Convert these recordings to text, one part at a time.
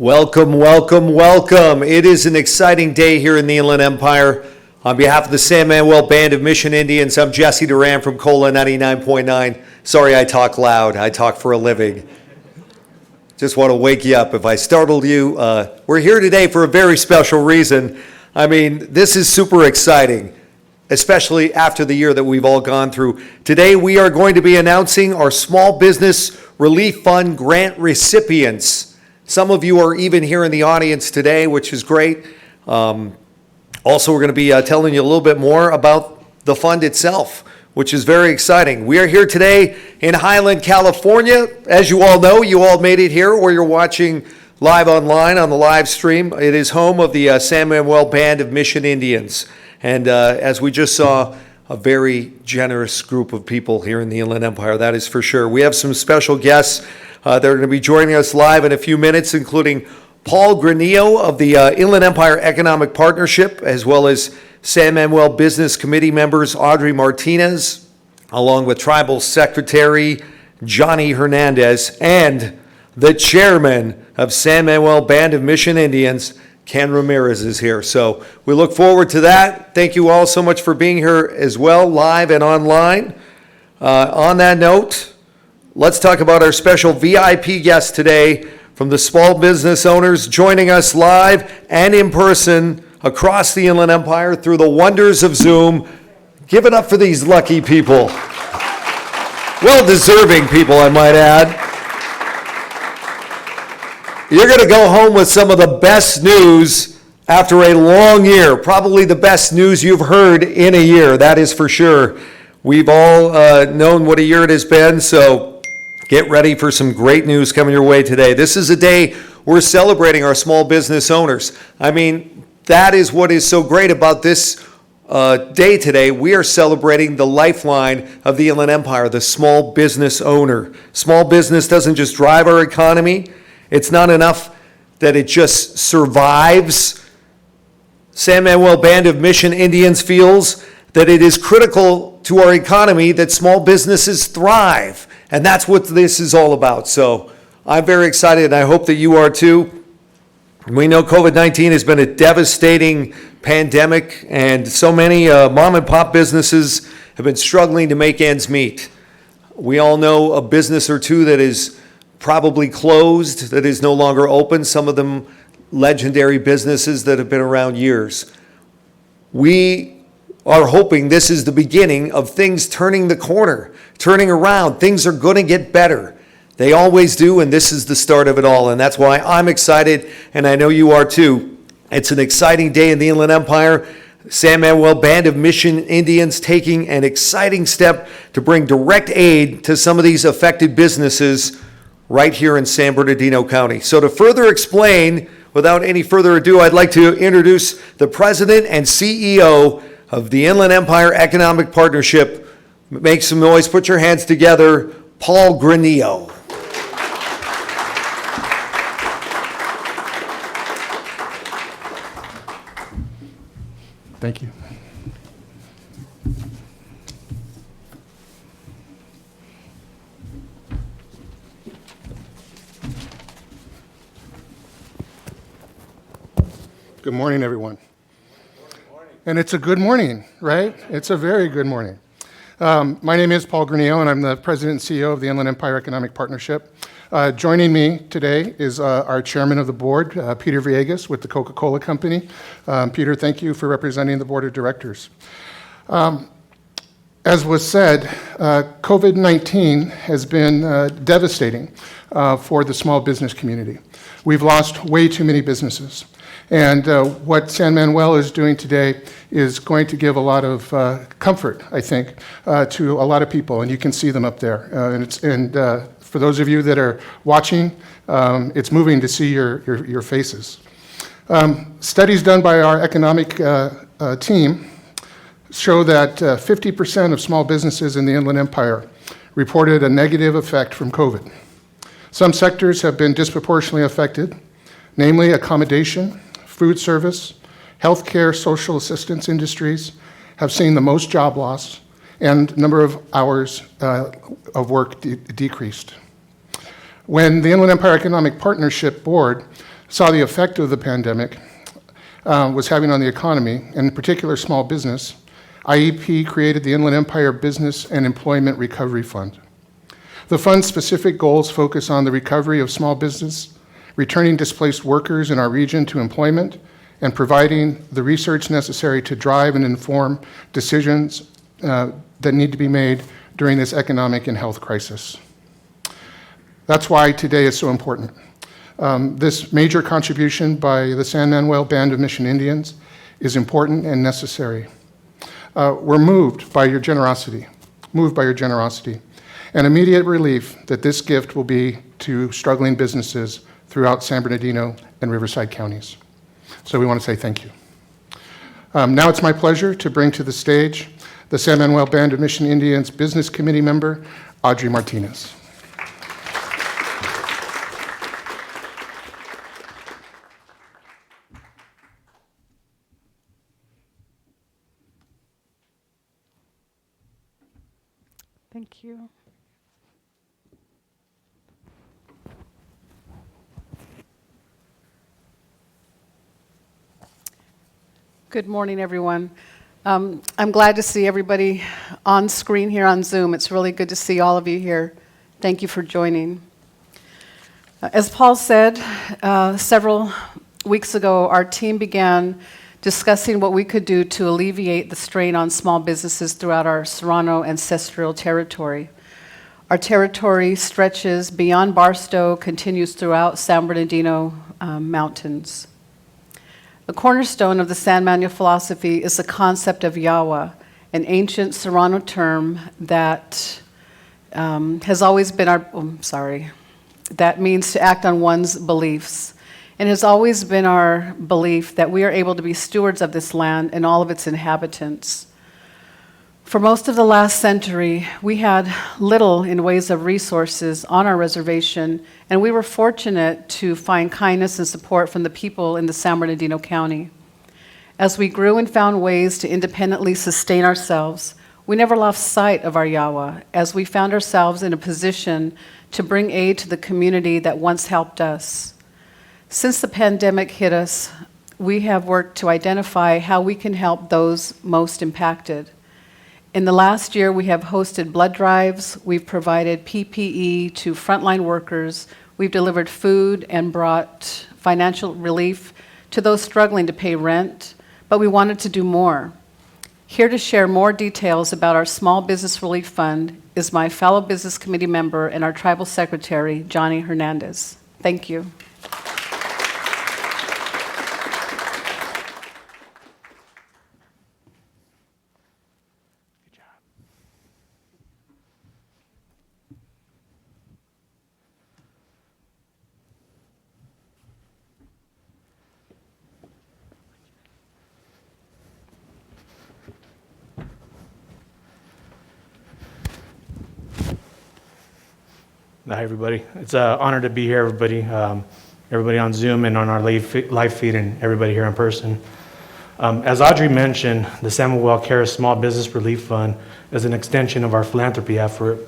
Welcome, welcome, welcome. It is an exciting day here in the Inland Empire. On behalf of the San Manuel Band of Mission Indians, I'm Jesse Duran from Cola 99.9. Sorry I talk loud. I talk for a living. Just want to wake you up if I startled you. We're here today for a very special reason. I mean, this is super exciting, especially after the year that we've all gone through. Today we are going to be announcing our Small Business Relief Fund grant recipients. Some of you are even here in the audience today, which is great. Also, we're going to be telling you a little bit more about the fund itself, which is very exciting. We are here today in Highland, California. As you all know, you all made it here, or you're watching live online on the live stream. It is home of the San Manuel Band of Mission Indians. And as we just saw, a very generous group of people here in the Inland Empire, that is for sure. We have some special guests that are going to be joining us live in a few minutes, including Paul Granillo of the Inland Empire Economic Partnership, as well as San Manuel Business Committee members Audrey Martinez, along with Tribal Secretary Johnny Hernandez, and the chairman of San Manuel Band of Mission Indians, Ken Ramirez, is here. So we look forward to that. Thank you all so much for being here as well, live and online. On that note, let's talk about our special VIP guest today from the small business owners joining us live and in person across the Inland Empire through the wonders of Zoom. Give it up for these lucky people. Well-deserving people, I might add. You're going to go home with some of the best news after a long year, probably the best news you've heard in a year, that is for sure. We've all known what a year it has been, so get ready for some great news coming your way today. This is a day we're celebrating our small business owners. I mean, that is what is so great about this day today. We are celebrating the lifeline of the Inland Empire, the small business owner. Small business doesn't just drive our economy. It's not enough that it just survives. San Manuel Band of Mission Indians feels that it is critical to our economy that small businesses thrive. And that's what this is all about. So I'm very excited, and I hope that you are too. We know COVID-19 has been a devastating pandemic, and so many mom and pop businesses have been struggling to make ends meet. We all know a business or two that is probably closed, that is no longer open, some of them legendary businesses that have been around years. We are hoping this is the beginning of things turning the corner, turning around. Things are going to get better. They always do, and this is the start of it all, and that's why I'm excited, and I know you are too. It's an exciting day in the Inland Empire. San Manuel Band of Mission Indians taking an exciting step to bring direct aid to some of these affected businesses right here in San Bernardino County. So to further explain, without any further ado, I'd like to introduce the President and CEO of the Inland Empire Economic Partnership. Make some noise, put your hands together, Paul Granillo. Thank you. Good morning, everyone. And it's a good morning, right? It's a very good morning. My name is Paul Granillo, and I'm the President and CEO of the Inland Empire Economic Partnership. Joining me today is our Chairman of the Board, Peter Villegas, with the Coca-Cola Company. Peter, thank you for representing the Board of Directors. As was said, COVID-19 has been devastating for the small business community. We've lost way too many businesses. And what San Manuel is doing today is going to give a lot of comfort, I think, to a lot of people, and you can see them up there. And for those of you that are watching, it's moving to see your faces. Studies done by our economic team show that 50% of small businesses in the Inland Empire reported a negative effect from COVID. Some sectors have been disproportionately affected, namely accommodation, food service, healthcare, social assistance industries have seen the most job loss, and number of hours of work decreased. When the Inland Empire Economic Partnership Board saw the effect of the pandemic was having on the economy, and in particular small business, IEP created the Inland Empire Business and Employment Recovery Fund. The fund's specific goals focus on the recovery of small business, returning displaced workers in our region to employment, and providing the research necessary to drive and inform decisions that need to be made during this economic and health crisis. That's why today is so important. This major contribution by the San Manuel Band of Mission Indians is important and necessary. We're moved by your generosity, and immediate relief that this gift will be to struggling businesses throughout San Bernardino and Riverside counties. So we want to say thank you. Now it's my pleasure to bring to the stage the San Manuel Band of Mission Indians Business Committee member, Audrey Martinez. Thank you. Good morning, everyone. I'm glad to see everybody on screen here on Zoom. It's really good to see all of you here. Thank you for joining. As Paul said, several weeks ago, our team began discussing what we could do to alleviate the strain on small businesses throughout our Serrano ancestral territory. Our territory stretches beyond Barstow, continues throughout San Bernardino mountains. The cornerstone of the San Manuel philosophy is the concept of Yawa, an ancient Serrano term that has always been that means to act on one's beliefs. And it has always been our belief that we are able to be stewards of this land and all of its inhabitants. For most of the last century, we had little in ways of resources on our reservation, and we were fortunate to find kindness and support from the people in the San Bernardino County. As we grew and found ways to independently sustain ourselves, we never lost sight of our Yawa, as we found ourselves in a position to bring aid to the community that once helped us. Since the pandemic hit us, we have worked to identify how we can help those most impacted. In the last year, we have hosted blood drives, we've provided PPE to frontline workers, we've delivered food and brought financial relief to those struggling to pay rent, but we wanted to do more. Here to share more details about our Small Business Relief Fund is my fellow Business Committee member and our Tribal Secretary, Johnny Hernandez. Thank you. Hi, everybody. It's an honor to be here, everybody on Zoom and on our live feed, and everybody here in person. As Audrey mentioned, the San Manuel Cares Small Business Relief Fund is an extension of our philanthropy effort.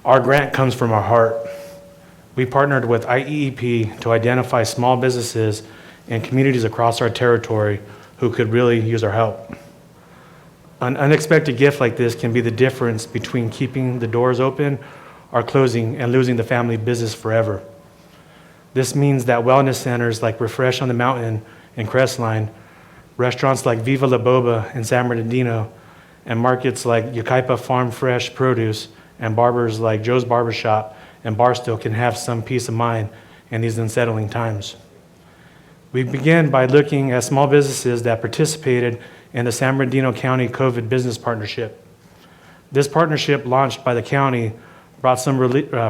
Our grant comes from our heart. We partnered with IEEP to identify small businesses and communities across our territory who could really use our help. An unexpected gift like this can be the difference between keeping the doors open or closing and losing the family business forever. This means that wellness centers like Refresh on the Mountain and Crestline, restaurants like Viva La Boba in San Bernardino, and markets like Yucaipa Farm Fresh Produce and barbers like Joe's Barbershop and Barstow can have some peace of mind in these unsettling times. We began by looking at small businesses that participated in the San Bernardino County COVID Business Partnership. This partnership, launched by the county, brought some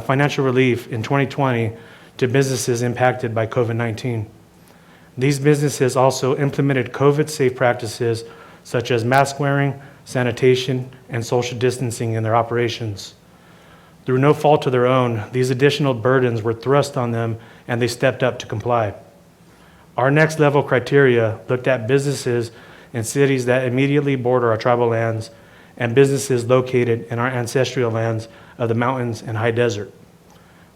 financial relief in 2020 to businesses impacted by COVID-19. These businesses also implemented COVID-safe practices such as mask wearing, sanitation, and social distancing in their operations. Through no fault of their own, these additional burdens were thrust on them, and they stepped up to comply. Our next level criteria looked at businesses in cities that immediately border our tribal lands and businesses located in our ancestral lands of the mountains and high desert.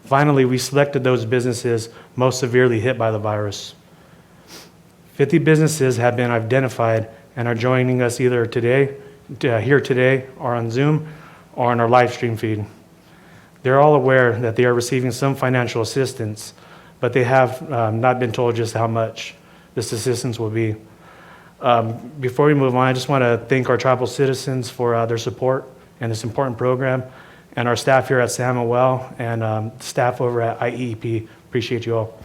Finally, we selected those businesses most severely hit by the virus. 50 businesses have been identified and are joining us either here today, or on Zoom, or on our live stream feed. They're all aware that they are receiving some financial assistance, but they have not been told just how much this assistance will be. Before we move on, I just want to thank our tribal citizens for their support in this important program, and our staff here at San Manuel and staff over at IEEP. Appreciate you all.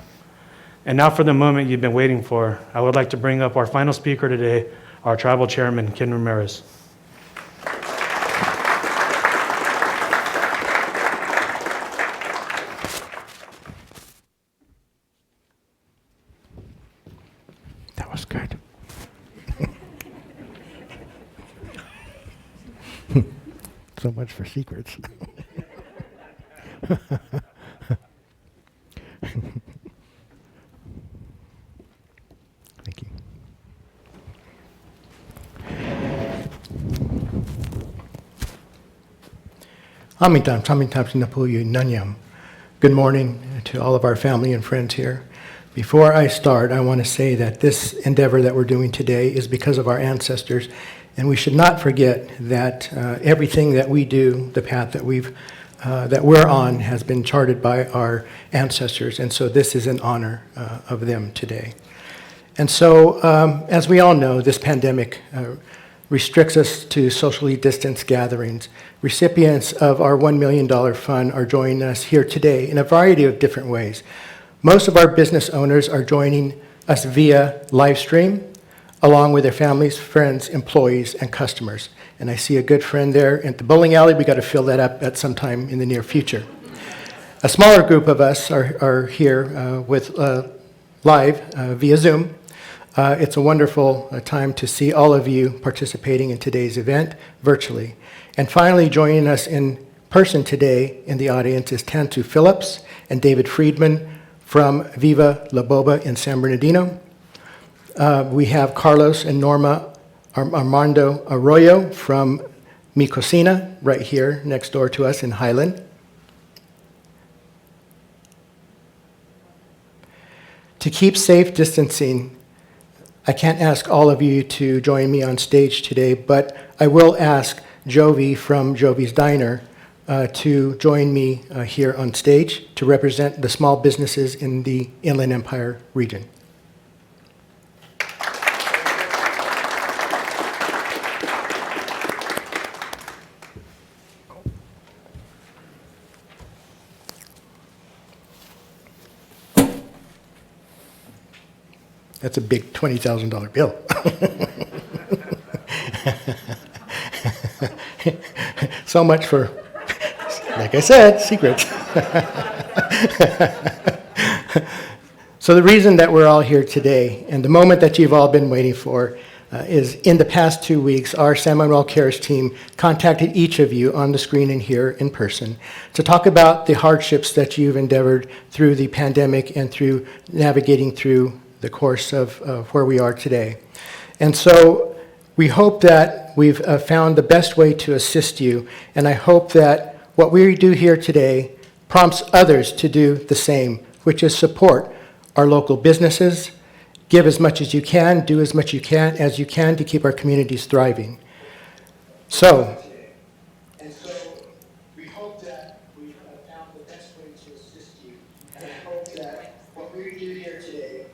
And now for the moment you've been waiting for, I would like to bring up our final speaker today, our tribal chairman, Ken Ramirez. That was good. So much for secrets. Thank you. Good morning to all of our family and friends here. Before I start, I want to say that this endeavor that we're doing today is because of our ancestors, and we should not forget that everything that we do, the path that we're on, has been charted by our ancestors, and so this is in honor of them today. And so, as we all know, this pandemic restricts us to socially distanced gatherings. Recipients of our $1 million fund are joining us here today in a variety of different ways. Most of our business owners are joining us via live stream, along with their families, friends, employees, and customers. And I see a good friend there at the bowling alley. We got to fill that up at some time in the near future. A smaller group of us are here with live via Zoom. It's a wonderful time to see all of you participating in today's event virtually. And finally, joining us in person today in the audience is Tantu Phillips and David Friedman from Viva La Boba in San Bernardino. We have Carlos and Norma Armando Arroyo from Mi Cocina, right here next door to us in Highland. To keep safe distancing, I can't ask all of you to join me on stage today, but I will ask Jovi from Jovi's Diner to join me here on stage to represent the small businesses in the Inland Empire region. That's a big $20,000 bill. So much for, like I said, secrets. So the reason that we're all here today, and the moment that you've all been waiting for, is in the past 2 weeks, our San Manuel Cares team contacted each of you on the screen and here in person to talk about the hardships that you've endeavored through the pandemic and through navigating through the course of where we are today. And so we hope that we've found the best way to assist you, and I hope that what we do here today prompts others to do the same, which is support our local businesses, give as much as you can, do as much as you can to keep our communities thriving. So we hope that we've found the best way to assist you, and I hope that what we do here today.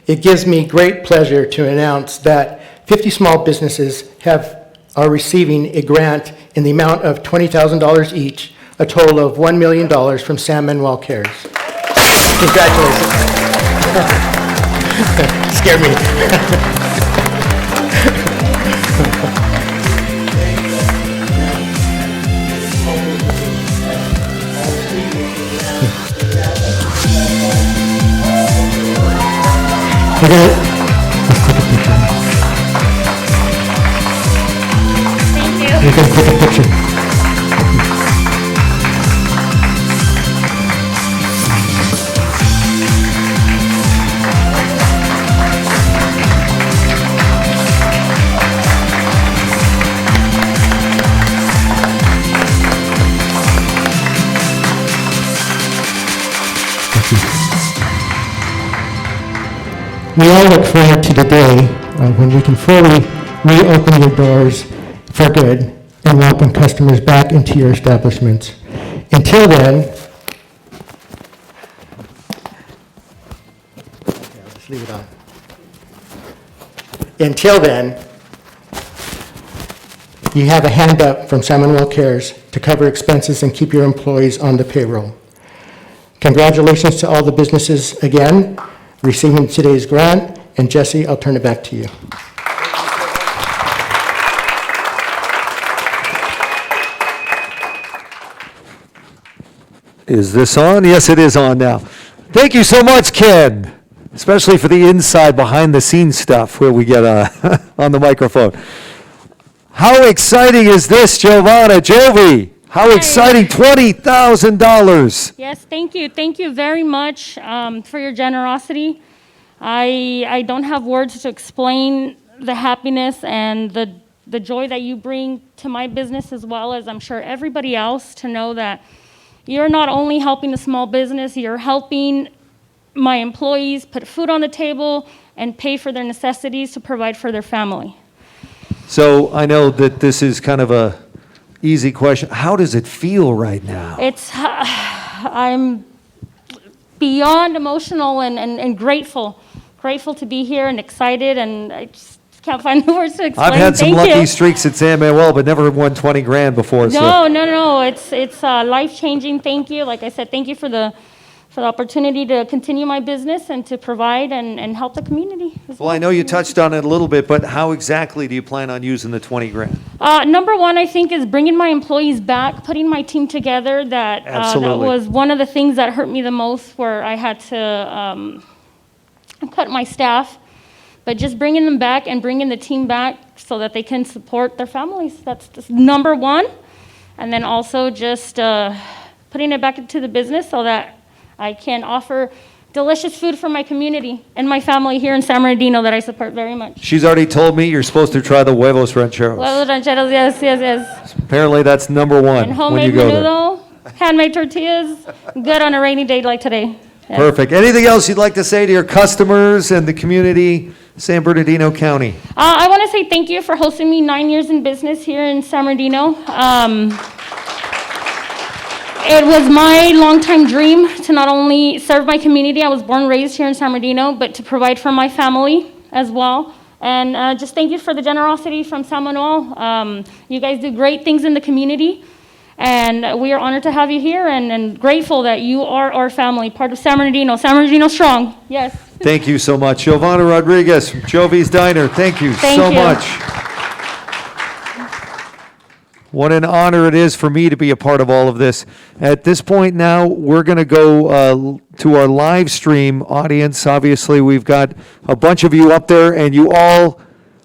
It gives me great pleasure to announce that 50 small businesses are receiving a grant in the amount of $20,000 each, a total of $1 million from San Manuel Cares. Congratulations. Scare me. You can take a picture. We all look forward to the day when we can fully reopen your doors for good and welcome customers back into your establishments. Until then, I'll just leave it on. Until then, you have a hand up from San Manuel Cares to cover expenses and keep your employees on the payroll. Congratulations to all the businesses again receiving today's grant. And Jesse, I'll turn it back to you. Is this on? Yes, it is on now. Thank you so much, Ken, especially for the inside, behind-the-scenes stuff where we get on the microphone. How exciting is this, Giovanna? Jovi, how exciting, $20,000. Yes, thank you. Thank you very much for your generosity. I don't have words to explain the happiness and the joy that you bring to my business, as well as I'm sure everybody else, to know that you're not only helping the small business, you're helping my employees put food on the table and pay for their necessities to provide for their family. So I know that this is kind of a easy question. How does it feel right now? I'm beyond emotional and grateful to be here and excited, and I just can't find the words to explain. I've had some Thank lucky you. streaks at San Manuel, but never won 20 grand before. No, it's life-changing. Thank you. Like I said, thank you for the opportunity to continue my business and to provide and help the community. Well, I know you touched on it a little bit, but how exactly do you plan on using the 20 grand? Number one, I think, is bringing my employees back, putting my team together. That Absolutely. was one of the things that hurt me the most, where I had to cut my staff. But just bringing them back and bringing the team back so that they can support their families. That's just number one. And then also just putting it back into the business so that I can offer delicious food for my community and my family here in San Bernardino that I support very much. She's already told me you're supposed to try the huevos rancheros. Huevos rancheros, yes. Apparently that's number one And when homemade you go there. menudo, handmade tortillas, good on a rainy day like today. Yes. Perfect. Anything else you'd like to say to your customers and the community, San Bernardino County? I want to say thank you for hosting me 9 years in business here in San Bernardino. It was my longtime dream to not only serve my community, I was born and raised here in San Bernardino, but to provide for my family as well. And just thank you for the generosity from San Manuel. You guys do great things in the community, and we are honored to have you here and grateful that you are our family, part of San Bernardino strong. Yes. Thank you so much. Giovanna Rodriguez from Jovi's Diner, thank you so much. What an honor it is for me to be a part of all of this. At this point now, we're going to go to our live stream audience. Obviously, we've got a bunch of you up there, and you all,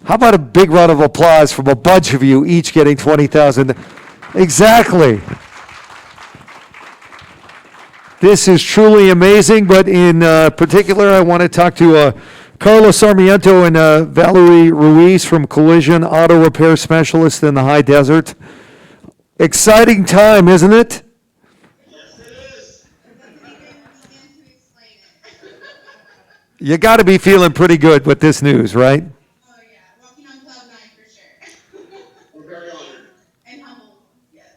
how about a big round of applause from a bunch of you, each getting 20,000. Exactly. This is truly amazing, but in particular, I want to talk to Carlos Sarmiento and Valerie Ruiz from Collision Auto Repair Specialist in the High Desert. Exciting time, isn't it? Yes, it is. You got to be feeling pretty good with this news, right? Oh, yeah. Walking on cloud nine for sure. We're very honored. And humbled, yes.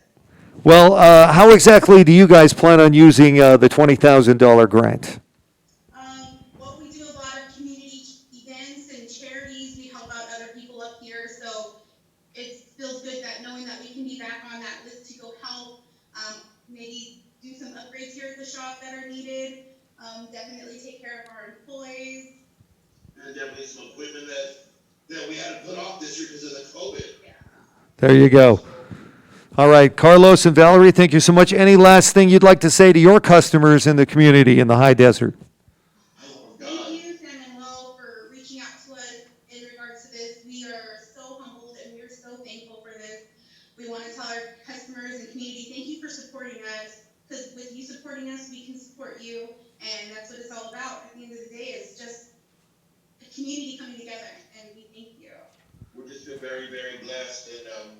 Well, how exactly do you guys plan on using the $20,000 grant? Well, we do a lot of community events and charities. We help out other people up here, so it feels good that knowing that we can be back on that list to go help, maybe do some upgrades here at the shop that are needed, definitely take care of our employees. And definitely some equipment that we had to put off this year because of the COVID. Yeah. There you go. All right, Carlos and Valerie, thank you so much. Any last thing you'd like to say to your customers in the community in the High Desert? Thank you, Sam and Will, for reaching out to us in regards to this. We are so humbled and we are so thankful for this. We want to tell our customers and community, thank you for supporting us, because with you supporting us, we can support you, and that's what it's all about. At the end of the day, it's just a community coming together, and we thank you. We're just very, very blessed and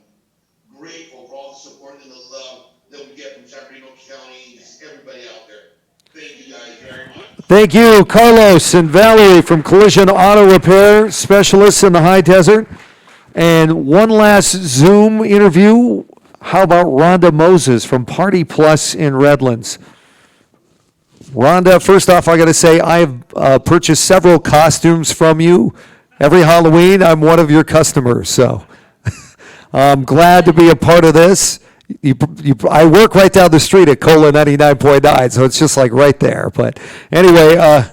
grateful for all the support and the love that we get from San Bernardino County, just everybody out there. Thank you guys very much. Thank you, Carlos and Valerie from Collision Auto Repair Specialists in the High Desert. And one last Zoom interview. How about Rhonda Moses from Party Plus in Redlands? Rhonda, first off, I got to say, I've purchased several costumes from you. Every Halloween, I'm one of your customers, so I'm glad to be a part of this. I work right down the street at Cola 99.9, so it's just like right there. But anyway,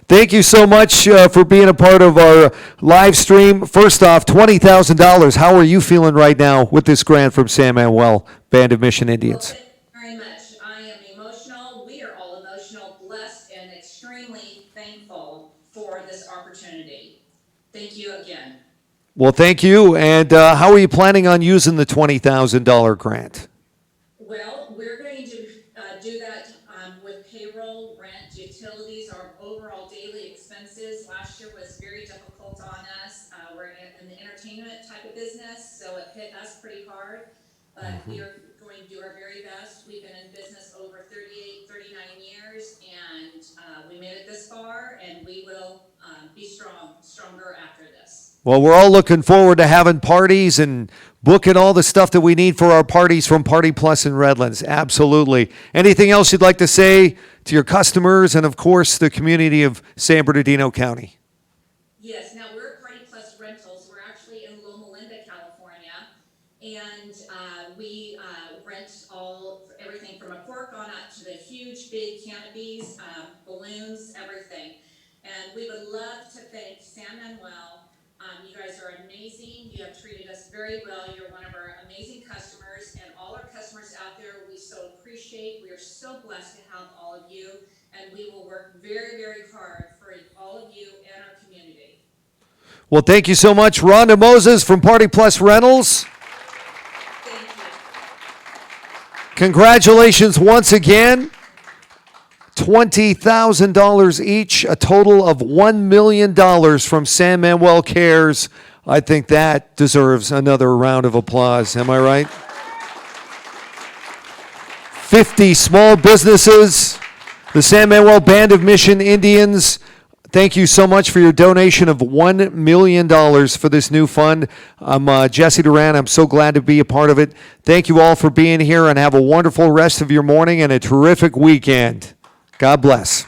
thank you so much for being a part of our live stream. First off, $20,000. How are you feeling right now with this grant from San Manuel Band of Mission Indians? Well, thank you very much. I am emotional. We are all emotional, blessed, and extremely thankful for this opportunity. Thank you again. Well, thank you. And how are you planning on using the $20,000 grant? Well, we're going to do that with payroll, rent, utilities, our overall daily expenses. Last year was very difficult on us. We're in the entertainment type of business, so it hit us pretty hard. But we are going to do our very best. We've been in business over 38, 39 years, and we made it this far, and we will be stronger after this. Well, we're all looking forward to having parties and booking all the stuff that we need for our parties from Party Plus in Redlands. Absolutely. Anything else you'd like to say to your customers and, of course, the community of San Bernardino County? Yes, now we're Party Plus Rentals. We're actually in Loma Linda, California, and we rent everything from a cork on up to the huge big canopies, balloons, everything. And we would love to thank San Manuel. You guys are amazing. You have treated us very well. You're one of our amazing customers, and all our customers out there, we so appreciate. We are so blessed to have all of you, and we will work very, very hard for all of you and our community. Well, thank you so much, Rhonda Moses from Party Plus Rentals. Thank you. Congratulations once again. $20,000 each, a total of $1 million from San Manuel Cares. I think that deserves another round of applause. Am I right? 50 small businesses, the San Manuel Band of Mission Indians. Thank you so much for your donation of $1 million for this new fund. I'm Jesse Duran. I'm so glad to be a part of it. Thank you all for being here, and have a wonderful rest of your morning and a terrific weekend. God bless.